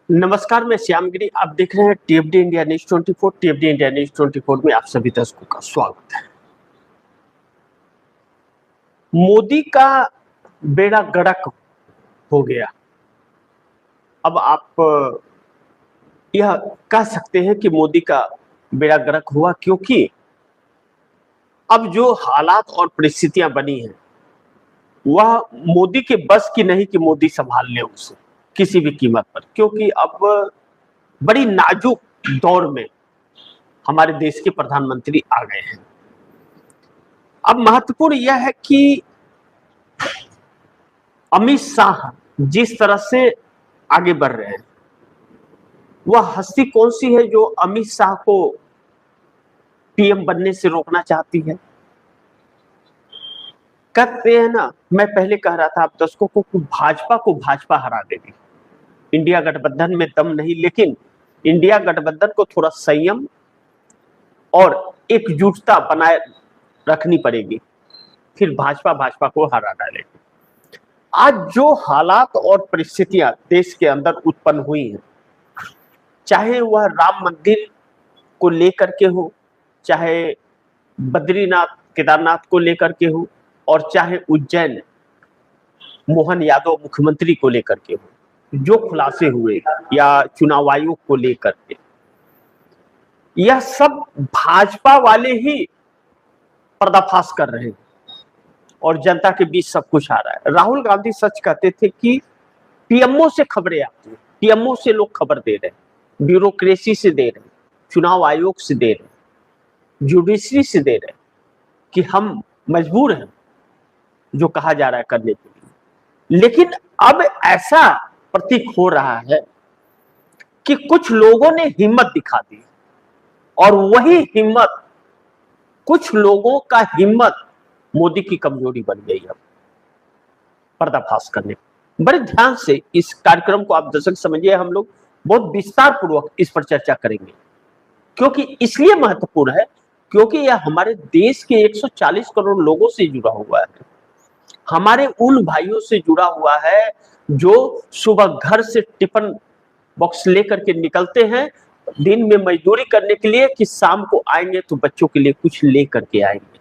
नमस्कार, मैं श्यामगिरी। आप देख रहे हैं टीएफडी इंडिया न्यूज 24। टीएफडी इंडिया न्यूज 24 में आप सभी दर्शकों का स्वागत है। मोदी का बेड़ा गर्क हो गया। अब आप यह कह सकते हैं कि मोदी का बेड़ा गर्क हुआ, क्योंकि अब जो हालात और परिस्थितियां बनी हैं वह मोदी के बस की नहीं कि मोदी संभाल ले उसे किसी भी कीमत पर। क्योंकि अब बड़ी नाजुक दौर में हमारे देश के प्रधानमंत्री आ गए हैं। अब महत्वपूर्ण यह है कि अमित शाह जिस तरह से आगे बढ़ रहे हैं, वह हस्ती कौन सी है जो अमित शाह को पीएम बनने से रोकना चाहती है। कहते हैं ना, मैं पहले कह रहा था आप दर्शकों को, भाजपा को भाजपा हरा देगी। इंडिया गठबंधन में दम नहीं, लेकिन इंडिया गठबंधन को थोड़ा संयम और एकजुटता बनाए रखनी पड़ेगी, फिर भाजपा को हरा डालेगी। आज जो हालात और परिस्थितियां देश के अंदर उत्पन्न हुई हैं, चाहे वह राम मंदिर को लेकर के हो, चाहे बद्रीनाथ केदारनाथ को लेकर के हो, और चाहे उज्जैन मोहन यादव मुख्यमंत्री को लेकर के हो, जो खुलासे हुए, या चुनाव आयोग को लेकर के, यह सब भाजपा वाले ही पर्दाफाश कर रहे हैं और जनता के बीच सब कुछ आ रहा है। राहुल गांधी सच कहते थे कि पीएमओ से खबरें आती हैं, पीएमओ से लोग खबर दे रहे हैं, ब्यूरोक्रेसी से दे रहे हैं, चुनाव आयोग से दे रहे हैं, जुडिशरी से दे रहे हैं कि हम मजबूर हैं जो कहा जा रहा है करने के लिए। लेकिन अब ऐसा प्रतीक हो रहा है कि कुछ लोगों ने हिम्मत दिखा दी, और वही हिम्मत, कुछ लोगों का हिम्मत मोदी की कमजोरी बन गई। अब पर्दाफाश करने, बड़े ध्यान से इस कार्यक्रम को आप दर्शक समझिए। हम लोग बहुत विस्तार पूर्वक इस पर चर्चा करेंगे, क्योंकि इसलिए महत्वपूर्ण है क्योंकि यह हमारे देश के 140 करोड़ लोगों से जुड़ा हुआ है, हमारे उन भाइयों से जुड़ा हुआ है जो सुबह घर से टिफिन बॉक्स लेकर के निकलते हैं दिन में मजदूरी करने के लिए, कि शाम को आएंगे तो बच्चों के लिए कुछ लेकर के आएंगे,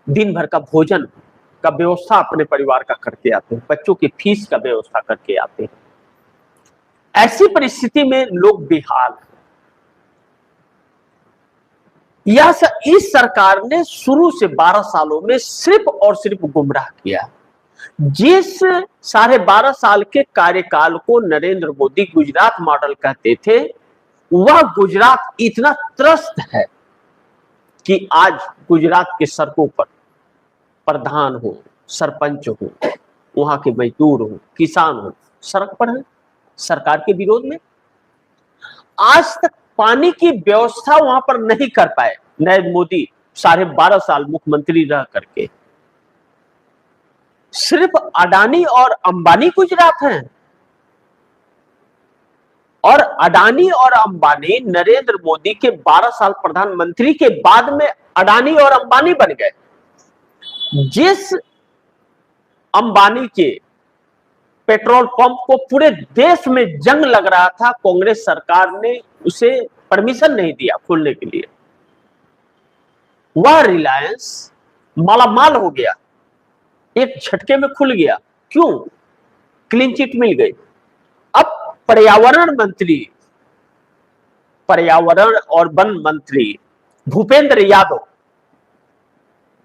दिन भर का भोजन का व्यवस्था अपने परिवार का करके आते हैं, बच्चों की फीस का व्यवस्था करके आते हैं। ऐसी परिस्थिति में लोग बेहाल हैं। इस सरकार ने शुरू से 12 सालों में सिर्फ और सिर्फ गुमराह किया। जिस 12.5 साल के कार्यकाल को नरेंद्र मोदी गुजरात मॉडल कहते थे, वह गुजरात इतना त्रस्त है कि आज गुजरात के सड़कों पर प्रधान हो, सरपंच हो, वहां के मजदूर हो, किसान हो, सड़क पर है सरकार के विरोध में। आज तक पानी की व्यवस्था वहां पर नहीं कर पाए नरेंद्र मोदी 12.5 साल मुख्यमंत्री रह करके। सिर्फ अडानी और अंबानी गुजरात हैं, और अडानी और अंबानी नरेंद्र मोदी के 12 साल प्रधानमंत्री के बाद में अडानी और अंबानी बन गए। जिस अंबानी के पेट्रोल पंप को पूरे देश में जंग लग रहा था, कांग्रेस सरकार ने उसे परमिशन नहीं दिया खोलने के लिए। वह रिलायंस मालामाल हो गया, एक झटके में खुल गया। क्यों? क्लीन चिट मिल गई। अब पर्यावरण और वन मंत्री भूपेंद्र यादव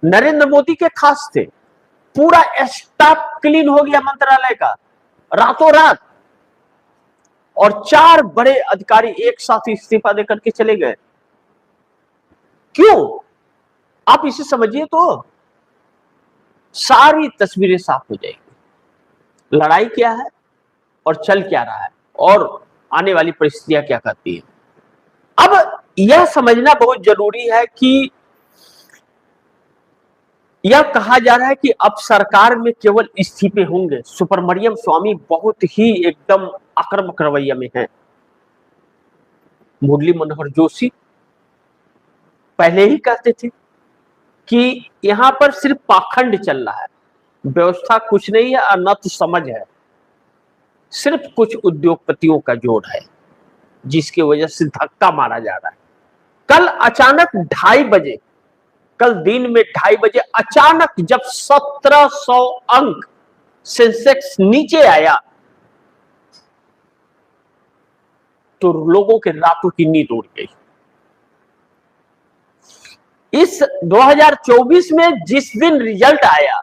नरेंद्र मोदी के खास थे। पूरा स्टाफ क्लीन हो गया मंत्रालय का रातों रात, और 4 बड़े अधिकारी एक साथ इस्तीफा देकर के चले गए। क्यों? आप इसे समझिए तो सारी तस्वीरें साफ हो जाएगी। लड़ाई क्या है और चल क्या रहा है, और आने वाली परिस्थितियां क्या कहती है। अब यह समझना बहुत जरूरी है कि यह कहा जा रहा है कि अब सरकार में केवल इस्तीफे होंगे। सुब्रमण्यम स्वामी बहुत ही एकदम आक्रामक रवैया में है। मुरली मनोहर जोशी पहले ही कहते थे कि यहां पर सिर्फ पाखंड चल रहा है, व्यवस्था कुछ नहीं है और न तो समझ है। सिर्फ कुछ उद्योगपतियों का जोड़ है, जिसकी वजह से धक्का मारा जा रहा है। कल अचानक 2:30 बजे, कल दिन में 2:30 बजे अचानक जब 1700 अंक सेंसेक्स नीचे आया तो लोगों के रातों की नींद उड़ गई। इस 2024 में जिस दिन रिजल्ट आया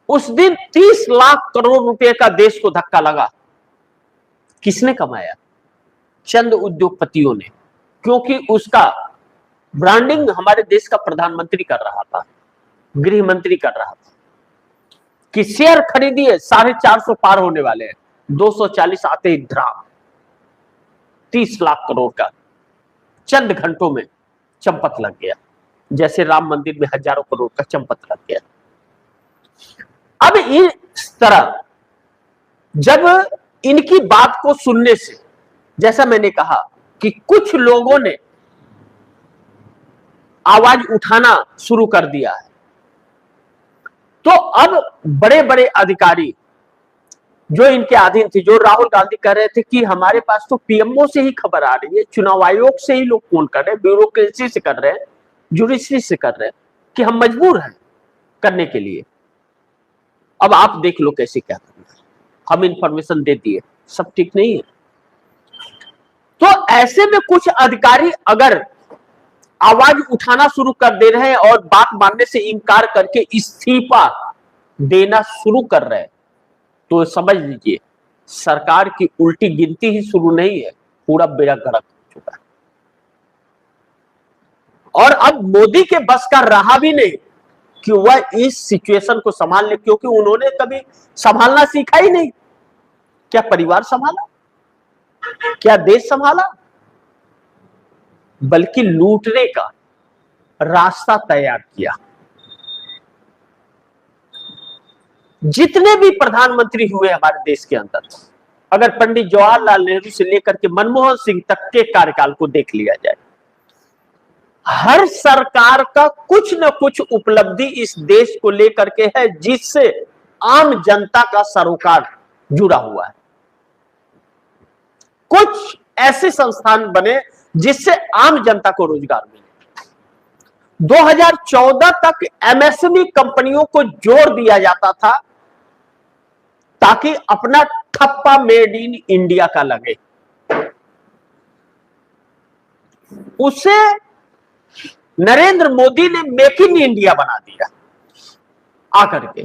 उस दिन 30 लाख करोड़ रुपए का देश को धक्का लगा। किसने कमाया? चंद उद्योगपतियों ने, क्योंकि उसका ब्रांडिंग हमारे देश का प्रधानमंत्री कर रहा था, गृह मंत्री कर रहा था कि शेयर खरीदिए, 450 पार होने वाले हैं, 240 आते ही धड़ाम 30 लाख करोड़ का चंद घंटों में चंपत लग गया, जैसे राम मंदिर में हजारों करोड़ का चंपत लग गया। अब इस तरह जब इनकी बात को सुनने से, जैसा मैंने कहा कि कुछ लोगों ने आवाज उठाना शुरू कर दिया है, तो अब बड़े बड़े अधिकारी जो इनके अधीन थे, जो राहुल गांधी कह रहे थे कि हमारे पास तो पीएमओ से ही खबर आ रही है, चुनाव आयोग से ही लोग फोन कर रहे हैं, ब्यूरोक्रेसी से कर रहे हैं, जुडिशरी से कर रहे हैं कि हम मजबूर हैं करने के लिए। अब आप देख लो कैसे क्या करना है, हम इंफॉर्मेशन दे दिए, सब ठीक नहीं है। तो ऐसे में कुछ अधिकारी अगर आवाज उठाना शुरू कर दे रहे हैं और बात मानने से इनकार करके इस्तीफा देना शुरू कर रहे हैं, तो समझ लीजिए सरकार की उल्टी गिनती ही शुरू नहीं है, पूरा बेड़ा गर्क हो चुका है। और अब मोदी के बस का रहा भी नहीं कि वह इस सिचुएशन को संभाल ले, क्योंकि उन्होंने कभी संभालना सीखा ही नहीं। क्या परिवार संभाला, क्या देश संभाला, बल्कि लूटने का रास्ता तैयार किया। जितने भी प्रधानमंत्री हुए हमारे देश के अंदर, अगर पंडित जवाहरलाल नेहरू से लेकर के मनमोहन सिंह तक के कार्यकाल को देख लिया जाए, हर सरकार का कुछ न कुछ उपलब्धि इस देश को लेकर के है, जिससे आम जनता का सरोकार जुड़ा हुआ है। कुछ ऐसे संस्थान बने जिससे आम जनता को रोजगार मिले। 2014 तक एमएसएमई कंपनियों को जोड़ दिया जाता था ताकि अपना ठप्पा मेड इन इंडिया का लगे। उसे नरेंद्र मोदी ने मेक इन इंडिया बना दिया आकर के,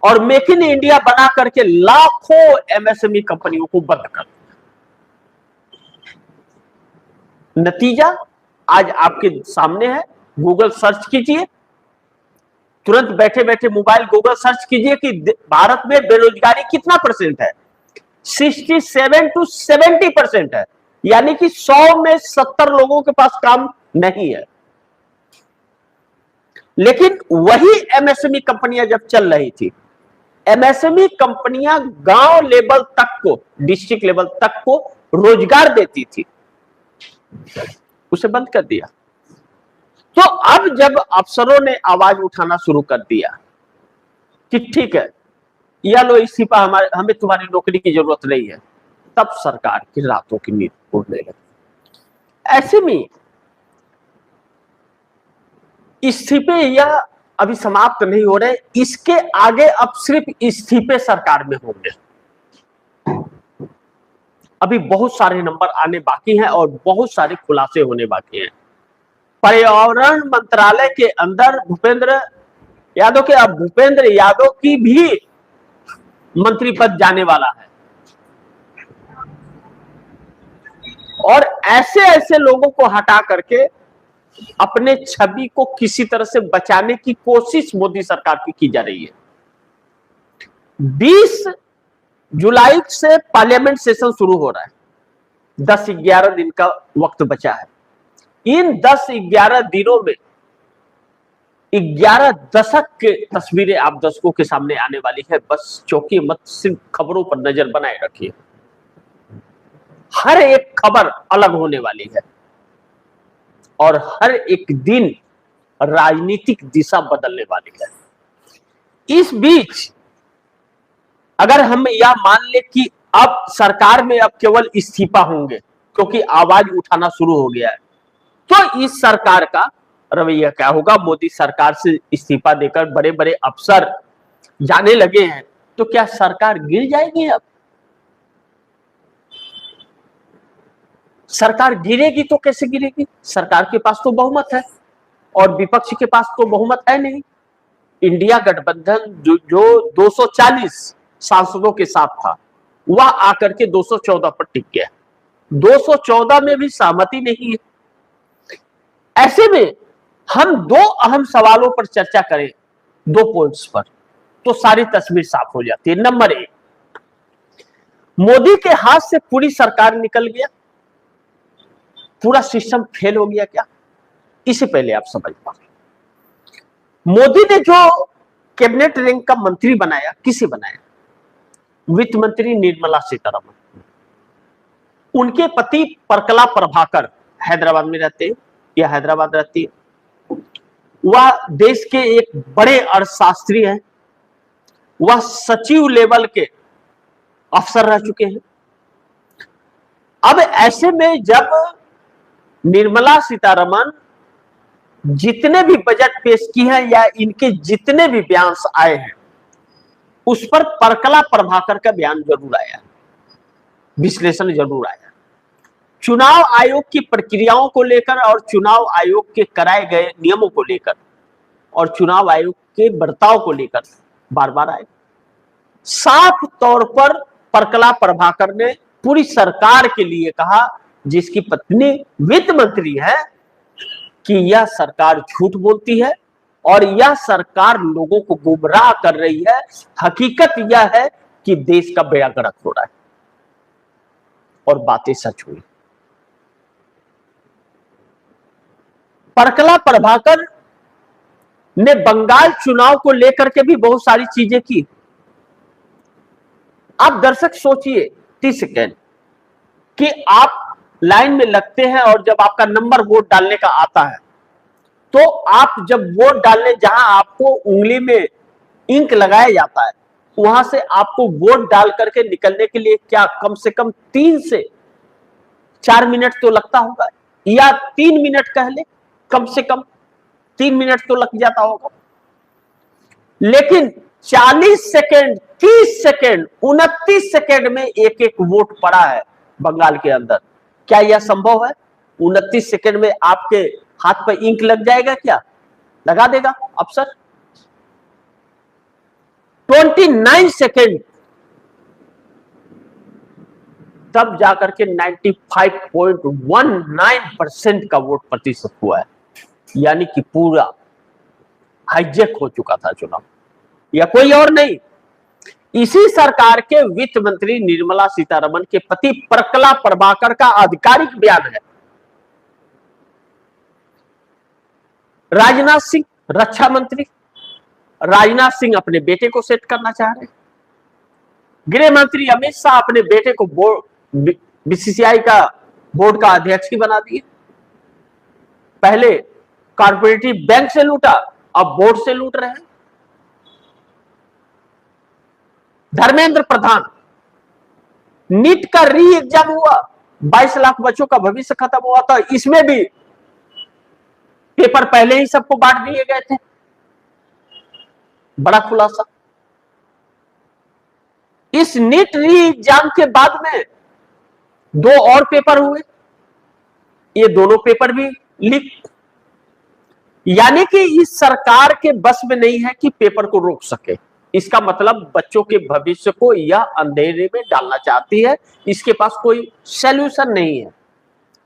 और मेक इन इंडिया बना करके लाखों एमएसएमई कंपनियों को बंद कर दिया। नतीजा आज आपके सामने है, गूगल सर्च कीजिए, तुरंत बैठे बैठे मोबाइल गूगल सर्च कीजिए कि भारत में बेरोजगारी कितना % है। 67 to 70% है, यानी कि 100 में 70 लोगों के पास काम नहीं है। लेकिन वही एमएसएमई कंपनियां जब चल रही थी, एमएसएमई कंपनियां गांव लेवल तक को, डिस्ट्रिक्ट लेवल तक को रोजगार देती थी, उसे बंद कर दिया। तो अब जब अफसरों ने आवाज उठाना शुरू कर दिया कि ठीक है, या लो इस्तीफा, हमें तुम्हारी नौकरी की जरूरत नहीं है, तब सरकार की रातों की नींद उड़ने लगी। ऐसे में इस्तीफे यह अभी समाप्त नहीं हो रहे, इसके आगे अब सिर्फ इस्तीफे सरकार में होंगे। अभी बहुत सारे नंबर आने बाकी हैं और बहुत सारे खुलासे होने बाकी हैं। पर्यावरण मंत्रालय के अंदर भूपेंद्र यादव के, अब भूपेंद्र यादव की भी मंत्री पद जाने वाला है, और ऐसे ऐसे लोगों को हटा करके अपने छवि को किसी तरह से बचाने की कोशिश मोदी सरकार की जा रही है। 20 जुलाई से पार्लियामेंट सेशन शुरू हो रहा है, 10-11 दिन का वक्त बचा है। इन 10-11 दिनों में 11 दशक के तस्वीरें आप दर्शकों के सामने आने वाली है। बस चौंकिए मत, सिर्फ खबरों पर नजर बनाए रखिए। हर एक खबर अलग होने वाली है और हर एक दिन राजनीतिक दिशा बदलने वाली है। इस बीच अगर हम यह मान ले कि अब सरकार में अब केवल इस्तीफा होंगे क्योंकि आवाज उठाना शुरू हो गया है, तो इस सरकार का रवैया क्या होगा? मोदी सरकार से इस्तीफा देकर बड़े बड़े अफसर जाने लगे हैं, तो क्या सरकार गिर जाएगी? अब सरकार गिरेगी तो कैसे गिरेगी? सरकार के पास तो बहुमत है और विपक्ष के पास तो बहुमत है नहीं। इंडिया गठबंधन जो 240 सांसदों के साथ था, वह आकर के 214 पर टिक गया। 214 में भी सहमति नहीं है। ऐसे में हम दो अहम सवालों पर चर्चा करें, दो पॉइंट्स पर, तो सारी तस्वीर साफ हो जाती है। नंबर एक, मोदी के हाथ से पूरी सरकार निकल गया, पूरा सिस्टम फेल हो गया क्या? इससे पहले आप समझ पाओ, मोदी ने जो कैबिनेट रैंक का मंत्री बनाया, किसे बनाया? वित्त मंत्री निर्मला सीतारमण। उनके पति परकला प्रभाकर हैदराबाद में रहते हैं या हैदराबाद रहती है। वह देश के एक बड़े अर्थशास्त्री हैं, वह सचिव लेवल के अफसर रह चुके हैं। अब ऐसे में जब निर्मला सीतारमण जितने भी बजट पेश की है या इनके जितने भी बयान आए हैं, उस पर परकला प्रभाकर का बयान जरूर आया, विश्लेषण जरूर आया। चुनाव आयोग की प्रक्रियाओं को लेकर और चुनाव आयोग के कराए गए नियमों को लेकर और चुनाव आयोग के बर्ताव को लेकर बार बार आए। साफ तौर पर परकला प्रभाकर ने पूरी सरकार के लिए कहा, जिसकी पत्नी वित्त मंत्री है, कि यह सरकार झूठ बोलती है और यह सरकार लोगों को गुमराह कर रही है। हकीकत यह है कि देश का बेड़ा गर्क हो रहा है, और बातें सच हुई। परकला प्रभाकर ने बंगाल चुनाव को लेकर के भी बहुत सारी चीजें की। आप दर्शक सोचिए 30 सेकेंड कि आप लाइन में लगते हैं और जब आपका नंबर वोट डालने का आता है, तो आप जब वोट डालने जहां आपको उंगली में इंक लगाया जाता है, वहां से आपको वोट डाल करके निकलने के लिए क्या कम से कम 3 से 4 मिनट तो लगता होगा, या 3 मिनट कह ले, कम से कम 3 मिनट तो लग जाता होगा। लेकिन 40 सेकेंड, 30 सेकेंड, 29 सेकेंड में एक एक वोट पड़ा है बंगाल के अंदर। क्या यह संभव है? 29 सेकेंड में आपके हाथ पर इंक लग जाएगा? क्या लगा देगा अफसर? 29 सेकेंड, तब जाकर के 95.19% का वोट प्रतिशत हुआ है। यानी कि पूरा हाईजेक हो चुका था चुनाव, या कोई और नहीं, इसी सरकार के वित्त मंत्री निर्मला सीतारमण के पति परकला प्रभाकर का आधिकारिक बयान है। राजनाथ सिंह रक्षा मंत्री, राजनाथ सिंह अपने बेटे को सेट करना चाह रहे हैं। गृह मंत्री अमित शाह अपने बेटे को बीसीसीआई का बोर्ड का अध्यक्ष ही बना दिए। पहले कॉर्पोरेटिव बैंक से लूटा, अब बोर्ड से लूट रहे हैं। धर्मेंद्र प्रधान, नीट का री एग्जाम हुआ, 22 लाख बच्चों का भविष्य खत्म हुआ था, इसमें भी पेपर पहले ही सबको बांट दिए गए थे। बड़ा खुलासा। इस नीट री एग्जाम के बाद में 2 और पेपर हुए, ये दोनों पेपर भी लीक। यानी कि इस सरकार के बस में नहीं है कि पेपर को रोक सके। इसका मतलब बच्चों के भविष्य को यह अंधेरे में डालना चाहती है। इसके पास कोई सॉल्यूशन नहीं है,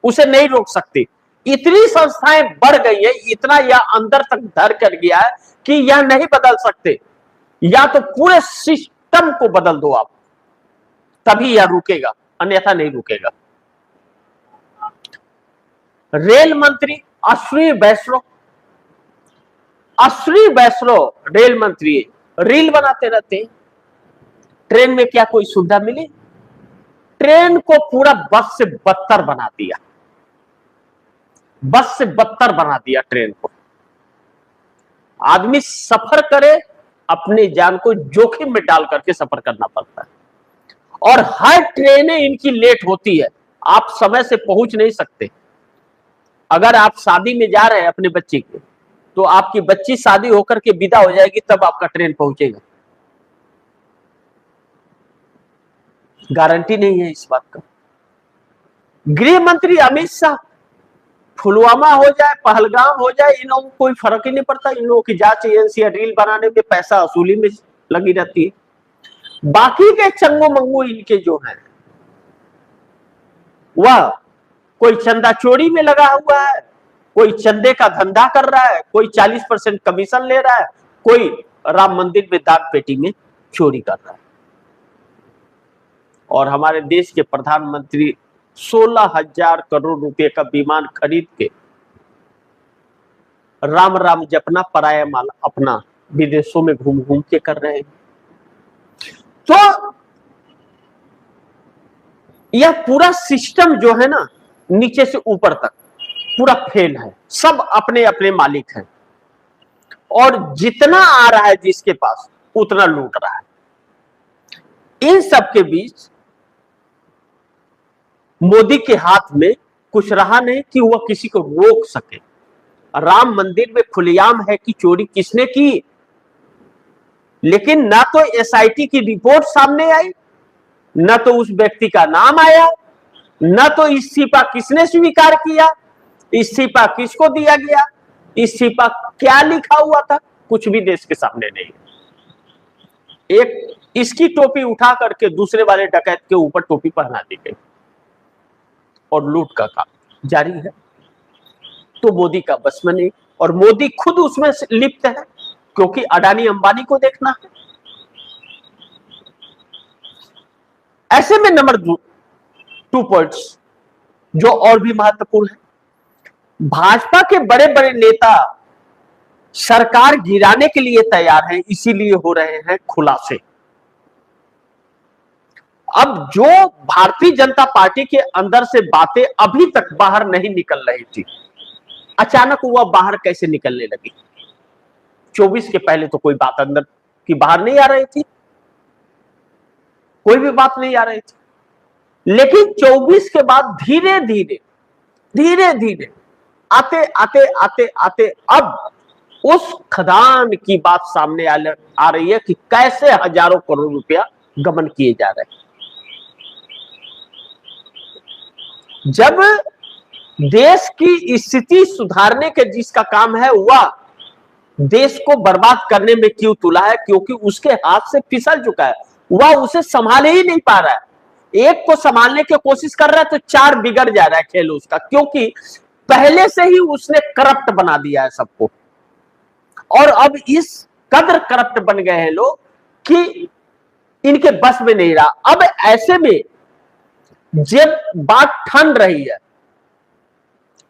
उसे नहीं रोक सकती। इतनी संस्थाएं बढ़ गई है, इतना यह अंदर तक धर कर गया है कि यह नहीं बदल सकते। या तो पूरे सिस्टम को बदल दो आप, तभी यह रुकेगा, अन्यथा नहीं रुकेगा। रेल मंत्री अश्विनी वैष्णव, रेल मंत्री रील बनाते रहते हैं। ट्रेन में क्या कोई सुविधा मिली? ट्रेन को पूरा बस से बदतर बना दिया, बस से बदतर बना दिया ट्रेन को। आदमी सफर करे अपने जान को जोखिम में डाल करके सफर करना पड़ता है, और हर ट्रेनें इनकी लेट होती है, आप समय से पहुंच नहीं सकते। अगर आप शादी में जा रहे हैं अपने बच्चे के, तो आपकी बच्ची शादी होकर के विदा हो जाएगी, तब आपका ट्रेन पहुंचेगा, गारंटी नहीं है इस बात का। गृह मंत्री अमित शाह, पुलवामा हो जाए, पहलगाम हो जाए, इन लोगों को कोई फर्क ही नहीं पड़ता। इन लोगों की जांच एजेंसी रील बनाने में, पैसा वसूली में लगी रहती है। बाकी के चंगो मंगो इनके जो हैं, वह कोई चंदा चोरी में लगा हुआ है, कोई चंदे का धंधा कर रहा है, कोई 40% कमीशन ले रहा है, कोई राम मंदिर में दान पेटी में चोरी कर रहा है। और हमारे देश के प्रधानमंत्री 16,000 करोड़ रुपए का विमान खरीद के राम राम जपना, पराया माल अपना विदेशों में घूम घूम के कर रहे हैं। तो यह पूरा सिस्टम जो है ना, नीचे से ऊपर तक पूरा फेल है। सब अपने अपने मालिक हैं, और जितना आ रहा है जिसके पास उतना लूट रहा है। इन सब के बीच मोदी के हाथ में कुछ रहा नहीं कि वह किसी को रोक सके। राम मंदिर में खुलेआम है कि चोरी किसने की, लेकिन ना तो एसआईटी की रिपोर्ट सामने आई, न तो उस व्यक्ति का नाम आया, न तो इस्तीफा किसने स्वीकार किया, इस्तीफा किसको दिया गया, इस्तीफा क्या लिखा हुआ था, कुछ भी देश के सामने नहीं। एक इसकी टोपी उठा करके दूसरे वाले डकैत के ऊपर टोपी पहना दी गई, और लूट का काम जारी है। तो मोदी का बस में नहीं, और मोदी खुद उसमें लिप्त है, क्योंकि अडानी अंबानी को देखना है। ऐसे में नंबर 2 पॉइंट्स जो और भी महत्वपूर्ण है, भाजपा के बड़े बड़े नेता सरकार गिराने के लिए तैयार हैं, इसीलिए हो रहे हैं खुलासे। अब जो भारतीय जनता पार्टी के अंदर से बातें अभी तक बाहर नहीं निकल रही थी, अचानक वह बाहर कैसे निकलने लगी। 24 के पहले तो कोई बात अंदर की बाहर नहीं आ रही थी, कोई भी बात नहीं आ रही थी, लेकिन 24 के बाद धीरे धीरे आते आते आते आते अब उस खदान की बात सामने आ रही है कि कैसे हजारों करोड़ रुपया गबन किए जा रहे हैं। जब देश की स्थिति सुधारने के जिसका काम है, वह देश को बर्बाद करने में क्यों तुला है, क्योंकि उसके हाथ से फिसल चुका है, वह उसे संभाल ही नहीं पा रहा है। एक को संभालने की कोशिश कर रहा है तो 4 बिगड़ जा रहा है खेल उसका, क्योंकि पहले से ही उसने करप्ट बना दिया है सबको, और अब इस कदर करप्ट बन गए हैं लोग कि इनके बस में नहीं रहा। अब ऐसे में जब बात ठन रही है,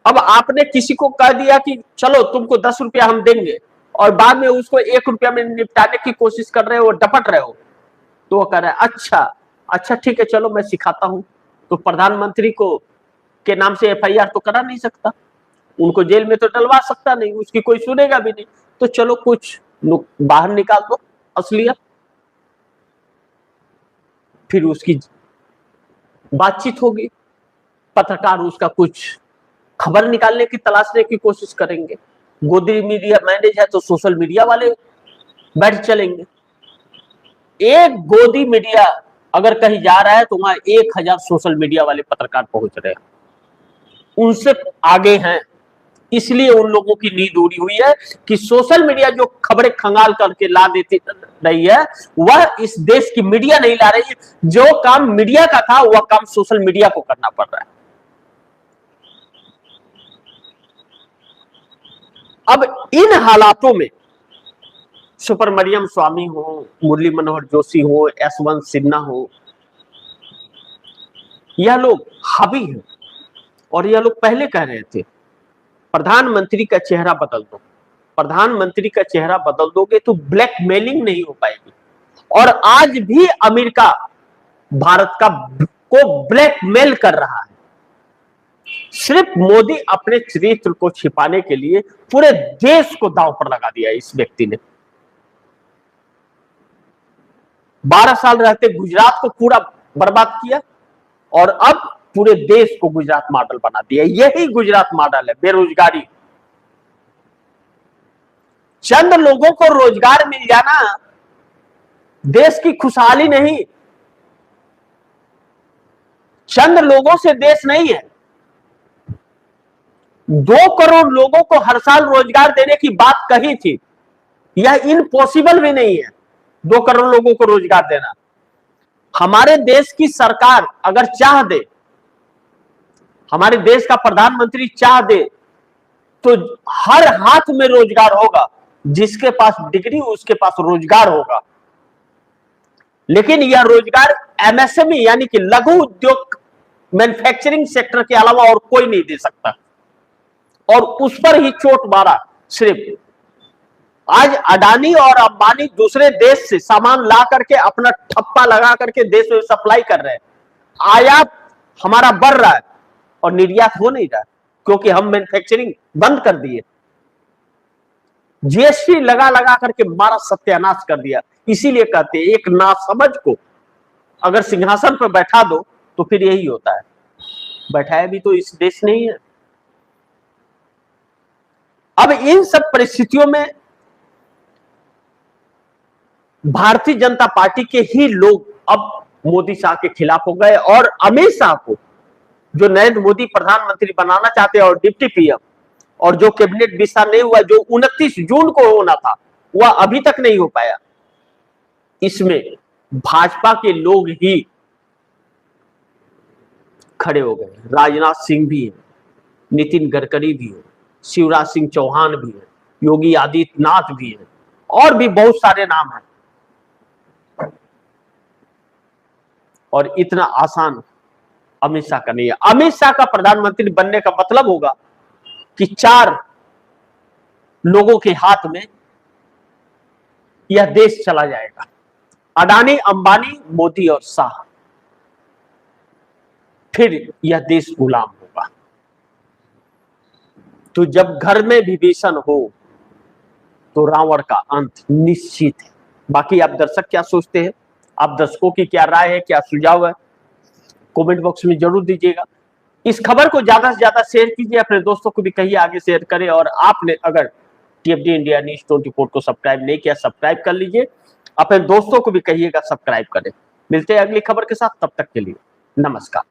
अब आपने किसी को कह दिया कि चलो तुमको 10 रुपया हम देंगे, और बाद में उसको 1 रुपया में निपटाने की कोशिश कर रहे हो, डपट रहे हो, तो वो कह रहा है अच्छा ठीक है, चलो मैं सिखाता हूं। तो प्रधानमंत्री को के नाम से एफआईआर तो करा नहीं सकता, उनको जेल में तो डलवा सकता नहीं, उसकी कोई सुनेगा भी नहीं, तो चलो कुछ बाहर निकाल दो असलियत। फिर उसकी बातचीत होगी, पत्रकार उसका कुछ खबर निकालने की तलाशने की कोशिश करेंगे। गोदी मीडिया मैनेज है तो सोशल मीडिया वाले बैठ चलेंगे। एक गोदी मीडिया अगर कहीं जा रहा है तो वहां 1000 सोशल मीडिया वाले पत्रकार पहुंच रहे हैं, उनसे आगे हैं। इसलिए उन लोगों की नींद उड़ी हुई है कि सोशल मीडिया जो खबरें खंगाल करके ला देती रही है, वह इस देश की मीडिया नहीं ला रही है। जो काम मीडिया का था वह काम सोशल मीडिया को करना पड़ रहा है। अब इन हालातों में सुब्रमण्यम स्वामी हो, मुरली मनोहर जोशी हो, यशवंत सिन्हा हो, यह लोग हावी हैं, और यह लोग पहले कह रहे थे प्रधानमंत्री का चेहरा बदल दो, प्रधानमंत्री का चेहरा बदल दोगे तो ब्लैकमेलिंग नहीं हो पाएगी। और आज भी अमेरिका भारत को ब्लैकमेल कर रहा है। सिर्फ मोदी अपने चरित्र को छिपाने के लिए पूरे देश को दांव पर लगा दिया इस व्यक्ति ने। 12 साल रहते गुजरात को पूरा बर्बाद किया और अब पूरे देश को गुजरात मॉडल बना दिया। यही गुजरात मॉडल है, बेरोजगारी। चंद लोगों को रोजगार मिल जाना देश की खुशहाली नहीं, चंद लोगों से देश नहीं है। 2 करोड़ लोगों को हर साल रोजगार देने की बात कही थी, यह इम्पॉसिबल भी नहीं है 2 करोड़ लोगों को रोजगार देना। हमारे देश की सरकार अगर चाह दे, हमारे देश का प्रधानमंत्री चाह दे, तो हर हाथ में रोजगार होगा। जिसके पास डिग्री उसके पास रोजगार होगा। लेकिन यह रोजगार एमएसएमई यानी कि लघु उद्योग मैन्युफैक्चरिंग सेक्टर के अलावा और कोई नहीं दे सकता, और उस पर ही चोट मारा सिर्फ। आज अडानी और अंबानी दूसरे देश से सामान ला करके अपना ठप्पा लगा करके देश में सप्लाई कर रहे हैं। आयात हमारा बढ़ रहा है और निर्यात हो नहीं रहा, क्योंकि हम मैन्युफैक्चरिंग बंद कर दिए। जीएसटी लगा लगा करके मारा सत्यानाश कर दिया। इसीलिए कहते हैं एक नासमझ को अगर सिंहासन पर बैठा दो तो फिर यही होता है। बैठाया भी तो इस देश ने ही है। अब इन सब परिस्थितियों में भारतीय जनता पार्टी के ही लोग अब मोदी शाह के खिलाफ हो गए, और अमित शाह को जो नरेंद्र मोदी प्रधानमंत्री बनाना चाहते हैं और डिप्टी पीएम, और जो कैबिनेट विस्तार नहीं हुआ, जो 29 जून को होना था, वह अभी तक नहीं हो पाया। इसमें भाजपा के लोग ही खड़े हो गए। राजनाथ सिंह भी है, नितिन गडकरी भी है, शिवराज सिंह चौहान भी है, योगी आदित्यनाथ भी है, और भी बहुत सारे नाम हैं। और इतना आसान अमित शाह का नहीं है। अमित शाह का प्रधानमंत्री बनने का मतलब होगा कि 4 लोगों के हाथ में यह देश चला जाएगा, अडानी, अंबानी, मोदी और शाह। फिर यह देश गुलाम होगा। तो जब घर में विभीषण हो तो रावण का अंत निश्चित है। बाकी आप दर्शक क्या सोचते हैं? आप दर्शकों की क्या राय है, क्या सुझाव है, कमेंट बॉक्स में जरूर दीजिएगा। इस खबर को ज्यादा से ज्यादा शेयर कीजिए, अपने दोस्तों को भी कहिए आगे शेयर करें। और आपने अगर टीएफडी इंडिया न्यूज 24 को सब्सक्राइब नहीं किया, सब्सक्राइब कर लीजिए। अपने दोस्तों को भी कहिएगा सब्सक्राइब करें। मिलते हैं अगली खबर के साथ, तब तक के लिए नमस्कार।